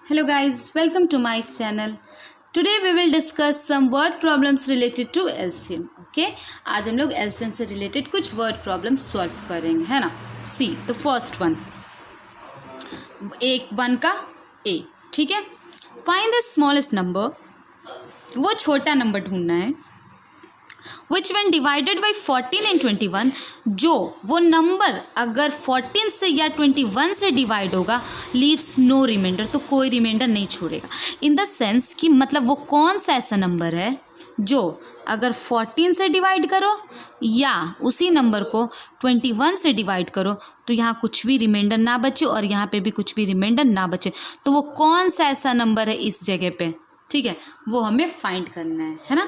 Hello guys, welcome to my channel. Today we will discuss some word problems related to LCM. Okay, आज हम लोग LCM से related कुछ word problems solve करेंगे, है ना. See the first one, एक 1 का A, ठीक है. Find the smallest number, वो छोटा नंबर ढूंढना है, which when divided by 14 and 21, जो वो नंबर अगर 14 से या 21 से डिवाइड होगा, लीव्स नो रिमाइंडर, तो कोई रिमाइंडर नहीं छोड़ेगा. इन द सेंस कि मतलब वो कौन सा ऐसा नंबर है जो अगर 14 से डिवाइड करो या उसी नंबर को 21 से डिवाइड करो तो यहाँ कुछ भी रिमाइंडर ना बचे और यहाँ पे भी कुछ भी रिमाइंडर ना बचे. तो वो कौन सा ऐसा नंबर है इस जगह पे, ठीक है, वो हमें फाइंड करना है ना.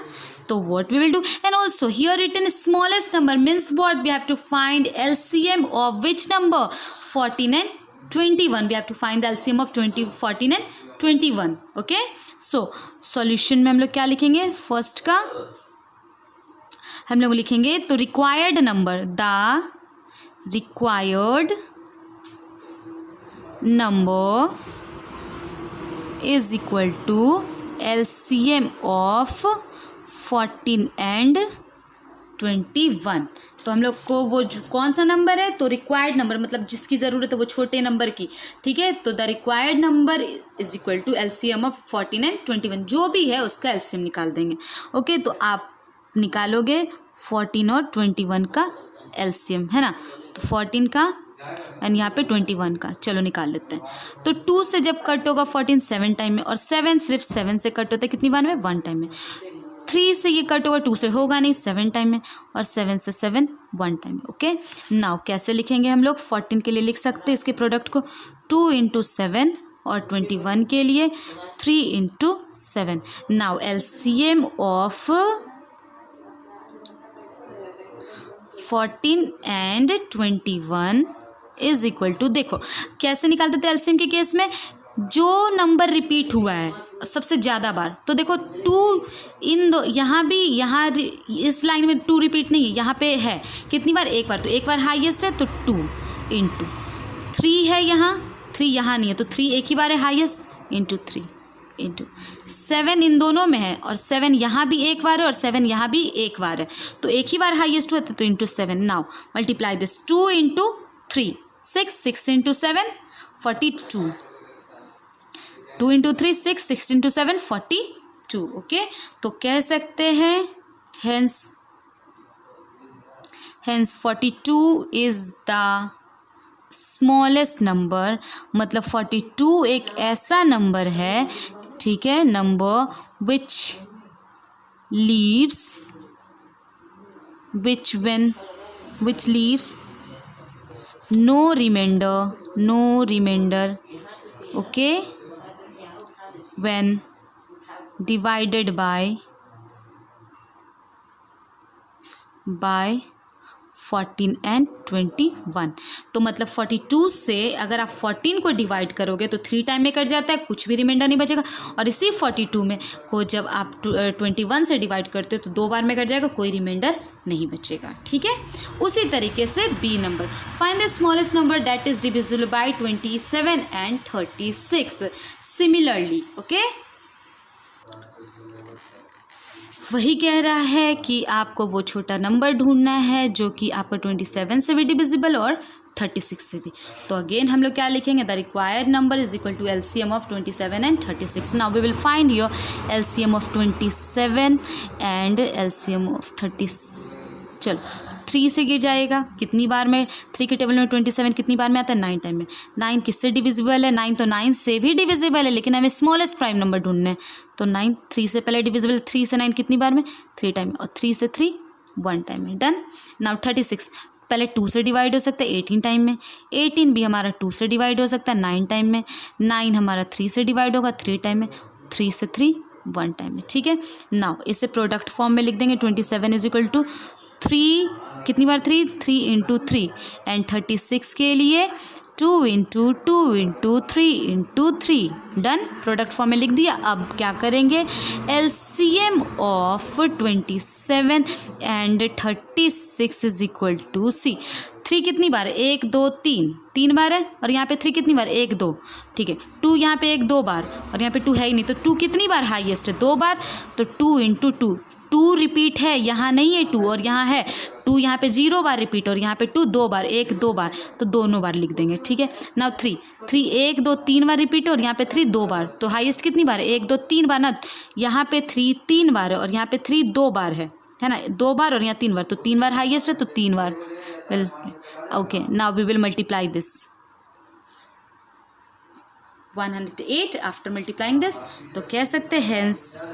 So what we will do, and also here written smallest number means what, we have to find LCM of which number, 14 and 21. We have to find the LCM of 14 and 21. Okay, so solution में हम लोग क्या लिखेंगे, first का हम लोग लिखेंगे तो required number, the required number is equal to LCM of 14 and 21. तो हम लोग को वो कौन सा नंबर है, तो रिक्वायर्ड नंबर मतलब जिसकी ज़रूरत है वो छोटे नंबर की, ठीक है. तो the required number is equal to LCM of 14 and 21, जो भी है उसका LCM निकाल देंगे. ओके, तो आप निकालोगे 14 और 21 का LCM, है ना. तो 14 का एंड यहाँ पे 21 का, चलो निकाल लेते हैं. तो 2 से जब कट होगा 14 7 टाइम में, और 7 सिर्फ 7 से कट होता है कितनी बार में, 1 टाइम में. 3 से ये कट होगा, 2 से होगा नहीं, 7 टाइम में, और 7 से 7 1 टाइम में. ओके, नाउ कैसे लिखेंगे हम लोग, 14 के लिए लिख सकते हैं इसके प्रोडक्ट को 2 इंटू 7 और 21 के लिए 3 into 7. Now LCM of 14 and 21 is equal to, देखो कैसे निकालते थे LCM के केस में, जो नंबर रिपीट हुआ है सबसे ज़्यादा बार, तो देखो 2 इन दो, यहाँ भी यहाँ इस लाइन में 2 रिपीट नहीं है, यहाँ पे है कितनी बार, एक बार, तो एक बार हाईएस्ट है तो 2 इंटू 3 है, यहाँ 3 यहाँ नहीं है तो 3 एक ही बार है हाईएस्ट, इंटू 3 इंटू 7 इन दोनों में है, और 7 यहाँ भी एक बार है और 7 यहाँ भी एक बार है, तो एक ही बार हाईएस्ट हुआ तो into 7. Now multiply this, 2 into 3 6 into 7 42, 2 into 3 6 into 7 42. Okay, तो कह सकते हैं hence 42 is the smallest number, मतलब 42 एक ऐसा नंबर है, ठीक है, number which leaves no remainder, okay, when divided by 14 and 21. तो मतलब 42 से अगर आप 14 को डिवाइड करोगे तो 3 टाइम में कट जाता है, कुछ भी रिमाइंडर नहीं बचेगा, और इसी 42 में को जब आप 21 से डिवाइड करते हो तो 2 बार में कट जाएगा, कोई रिमाइंडर नहीं बचेगा, ठीक है. उसी तरीके से B number, find the smallest number that is divisible by 27 and 36. Similarly, okay, वही कह रहा है कि आपको वो छोटा नंबर ढूंढना है जो कि आपका 27 से भी डिविजिबल और 36 से भी. तो अगेन हम लोग क्या लिखेंगे, the required number is equal to LCM of 27 and 36. Now we will find your LCM of 27 and LCM of 30. चलो 3 से गिर जाएगा, कितनी बार में, 3 के टेबल में 27 कितनी बार में आता है, 9 टाइम में. 9 किससे डिविजिबल है, 9 तो 9 से भी डिविजिबल है, लेकिन हमें स्मॉलेस्ट प्राइम नंबर ढूंढना है. तो 9 3 से पहले डिविजिबल, 3 से 9 कितनी बार में, 3 टाइम में, और 3 से 3 1 टाइम में. डन. नाउ 36 पहले 2 से डिवाइड हो सकता है 18 टाइम में, 18 भी हमारा 2 से डिवाइड हो सकता है 9 टाइम में, 9 हमारा 3 से डिवाइड होगा 3 टाइम में, 3 से 3 1 टाइम में, ठीक है. नाउ इसे प्रोडक्ट फॉर्म में लिख देंगे, 27 इज इक्वल टू 3 कितनी बार, 3 इंटू 3, एंड 36 के लिए 2 into 3 into 3. Done, product form में लिख दिया. अब क्या करेंगे, LCM of 27 and 36 is equal to, see 3 कितनी बार है, 1 2 3, 3 बार है। और यहाँ पे 3 कितनी बार, 1 2, ठीक है। 2 यहाँ पे 1 2 बार, और यहाँ पे 2 है ही नहीं, तो 2 कितनी बार हाईएस्ट है, 2 बार। तो 2 × 2, 2 रिपीट है, यहाँ नहीं है 2, और यहाँ है 2, यहाँ पे 0 बार रिपीट, और यहाँ पे 2 2 बार, 1 2 बार, तो दोनों बार लिख देंगे, ठीक है। नाउ 3 1 2 3 बार रिपीट, और यहाँ पे 3 2 बार, तो हाईएस्ट कितनी बार है, 1 2 3 बार ना। यहाँ पे 3 3 बार है, और यहाँ पे 3 2 बार है ना, 2 बार और यहाँ 3 बार, तो 3 बार हाईएस्ट है, तो 3 बार। Well okay, now we will multiply this 108 after multiplying this, तो कह सकते हैं hence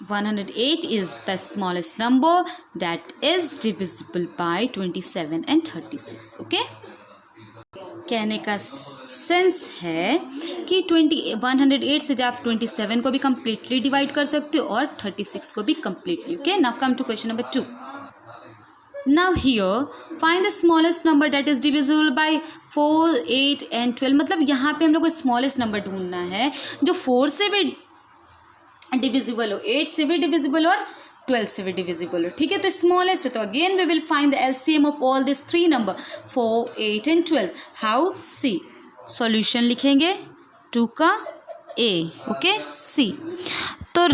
108 is the smallest number that is divisible by 27 and 36. Okay, कहने का सेंस है कि 108 से जब आप 27 को भी कंप्लीटली डिवाइड कर सकते हो और 36 को भी completely. Okay, now come to question number 2. Now here find the smallest number that is divisible by 4, 8 and 12. मतलब यहाँ पे हम लोग को स्मॉलेस्ट नंबर ढूंढना है जो 4 से भी डिविजिबल हो, 8 से भी डिविजिबल और 12 से भी डिविजिबल हो, ठीक है। तो स्मॉलेस्ट है, तो again we will find the LCM of all this 3 number 4, 8 and 12. How, see solution लिखेंगे 2 का ए, ओके सी। तो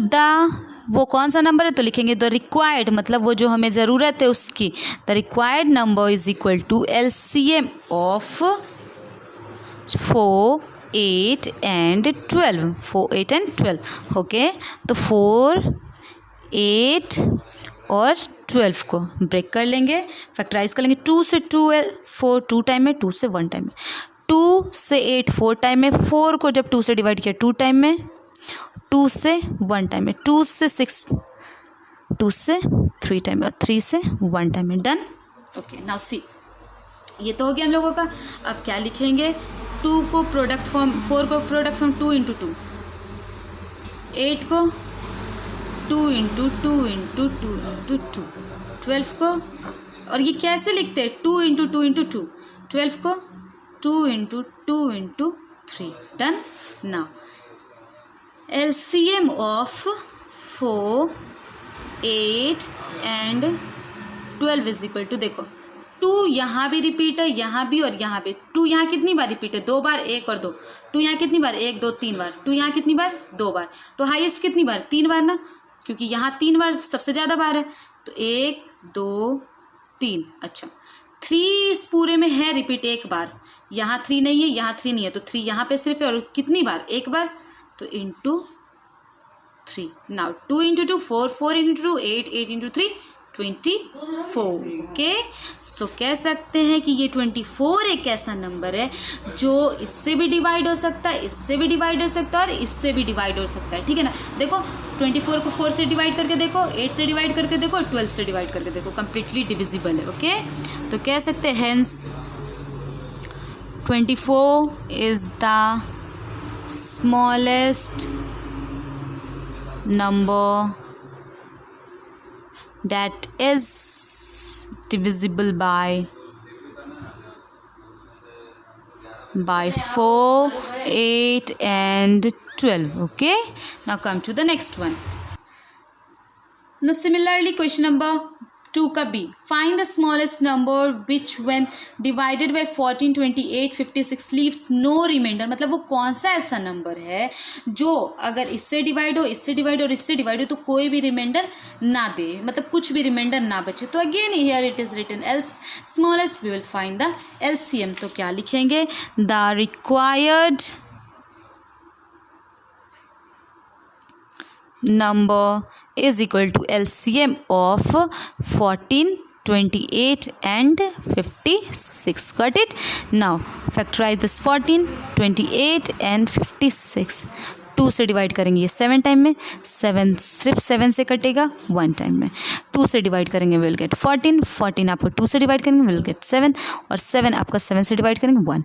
वो कौन सा नंबर है, तो लिखेंगे द रिक्वायर्ड, मतलब वो जो हमें ज़रूरत है उसकी, the required number is equal to LCM of 4, 8 and 12, 4, 8 and 12. Okay, तो 4, 8 और 12 को ब्रेक कर लेंगे, फैक्टराइज कर लेंगे। 2 से 12, 4 2 टाइम में, 2 से 1 टाइम में, 2 से 8 4 टाइम में, 4 को जब 2 से डिवाइड किया 2 टाइम में, 2 से 1 टाइम में, 2 से 6, 2 से 3 टाइम में, और 3 से 1 टाइम में। डन। ओके, नाउ सी, ये तो हो गया हम लोगों का। अब क्या लिखेंगे, 2 को प्रोडक्ट फॉर्म, 4 को प्रोडक्ट फॉर्म 2 × 2, 8 को 2 × 2 × 2 × 2, 12 को, और ये कैसे लिखते हैं, 2 × 2 × 2, 12 को 2 × 2 × 3. Done. Now LCM of 4, 8 and 12 is equal to, देखो 2 यहाँ भी रिपीट है, यहाँ भी और यहाँ भी। 2 यहाँ कितनी बार रिपीट है, 2 बार, 1 और 2। 2 यहाँ कितनी बार, 1 2 3 बार। 2 यहाँ कितनी बार, 2 बार। तो हाईएस्ट कितनी बार, 3 बार ना, क्योंकि यहाँ 3 बार सबसे ज़्यादा बार है। तो 1 2 3, अच्छा 3 इस पूरे में है रिपीट 1 बार, यहाँ 3 नहीं है, यहाँ 3 नहीं है, तो 3 यहाँ पे सिर्फ है, और कितनी बार, 1 बार, तो इंटू 3. नाउ 2 × 2 4, 4 × 2 8, 8 × 3 24. ओके, सो कह सकते हैं कि ये 24 एक ऐसा नंबर है जो इससे भी डिवाइड हो सकता है, इससे भी डिवाइड हो सकता है और इससे भी डिवाइड हो सकता है, ठीक है ना। देखो 24 को 4 से डिवाइड करके देखो, 8 से डिवाइड करके देखो, 12 से डिवाइड करके देखो, कंप्लीटली डिविजिबल है। ओके, तो कह सकते हैं hence 24 is the smallest number that is divisible by 4, 8 and 12. Okay, now come to the next one. Now similarly question number 2 का B, find the smallest number which when divided by 14, 28, 56 leaves no remainder. मतलब वो कौन सा ऐसा number है जो अगर इससे डिवाइड हो, इससे डिवाइड और इससे डिवाइड हो तो कोई भी रिमाइंडर ना दे, मतलब कुछ भी रिमाइंडर ना बचे। तो again here it is written else smallest, we will find the LCM. तो क्या लिखेंगे, the required number is equal to LCM of 14, 28 and 56. Got it? Now factorize this 14, 28 and 56. 2 से डिवाइड करेंगे ये 7 टाइम में, 7 सिर्फ 7 से कटेगा 1 टाइम में। 2 से डिवाइड करेंगे विल गेट 14, 14 आपको 2 से डिवाइड करेंगे विल गेट 7, और 7 आपका 7 से डिवाइड करेंगे 1।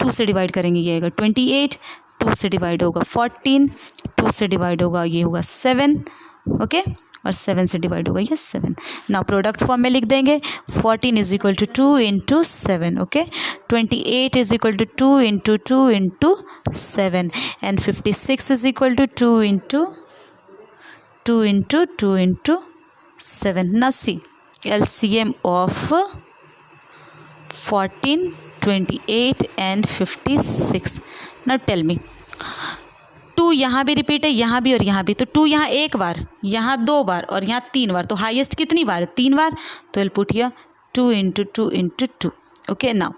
2 से डिवाइड करेंगे ये आएगा 28, 2 से डिवाइड होगा 14, 2 से डिवाइड होगा ये होगा 7, ओके, और 7 से डिवाइड होगा ये 7। नाउ प्रोडक्ट फॉर्म में लिख देंगे 14 is equal to 2 × 7, okay, 28 is equal to 2 × 2 × 7 and 56 is equal to 2 × 2 × 2 × 7. Now see, LCM of 14, 28 and 56. Now tell me, 2 यहाँ भी रिपीट है, यहाँ भी और यहाँ भी, तो 2 यहाँ एक बार, यहाँ 2 बार और यहाँ 3 बार, तो हाईएस्ट कितनी बार है? 3 बार. तो will put here 2 into 2 into 2. Okay. Now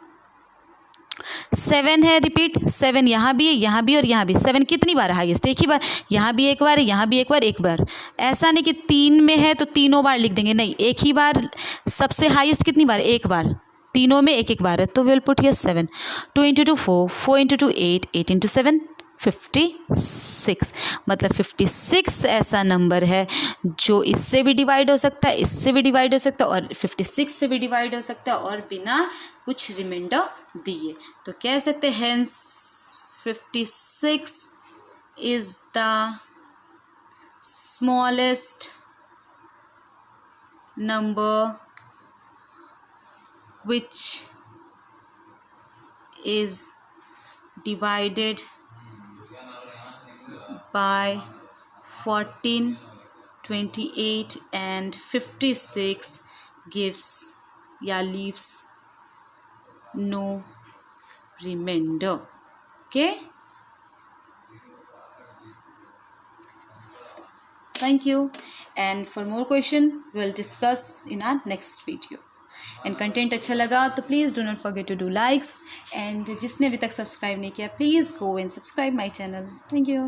7 है रिपीट, 7 यहाँ भी है, यहाँ भी और यहाँ भी. 7 कितनी बार है हाईएस्ट? एक ही बार. यहाँ भी एक बार, यहाँ भी एक बार, एक बार. ऐसा नहीं कि 3 में है तो तीनों बार लिख देंगे, नहीं, एक ही बार. सबसे हाईएस्ट कितनी बार? एक बार. तीनों में एक एक बार है, तो will put here 7. 2 into 2 4, 4 into 2 8, 8 into 7 56. मतलब 56 ऐसा नंबर है जो इससे भी डिवाइड हो सकता है, इससे भी डिवाइड हो सकता है और 56 से भी डिवाइड हो सकता है और बिना कुछ रिमाइंडर दिए. तो कह सकते हैं hence 56 is the smallest number which is divided by 14, 28 and 56 gives या leaves no remainder. Okay, thank you, and for more question we'll discuss in our next video. And content अच्छा लगा तो please do not forget to do likes, and जिसने अभी तक subscribe नहीं किया please go and subscribe my channel. Thank you.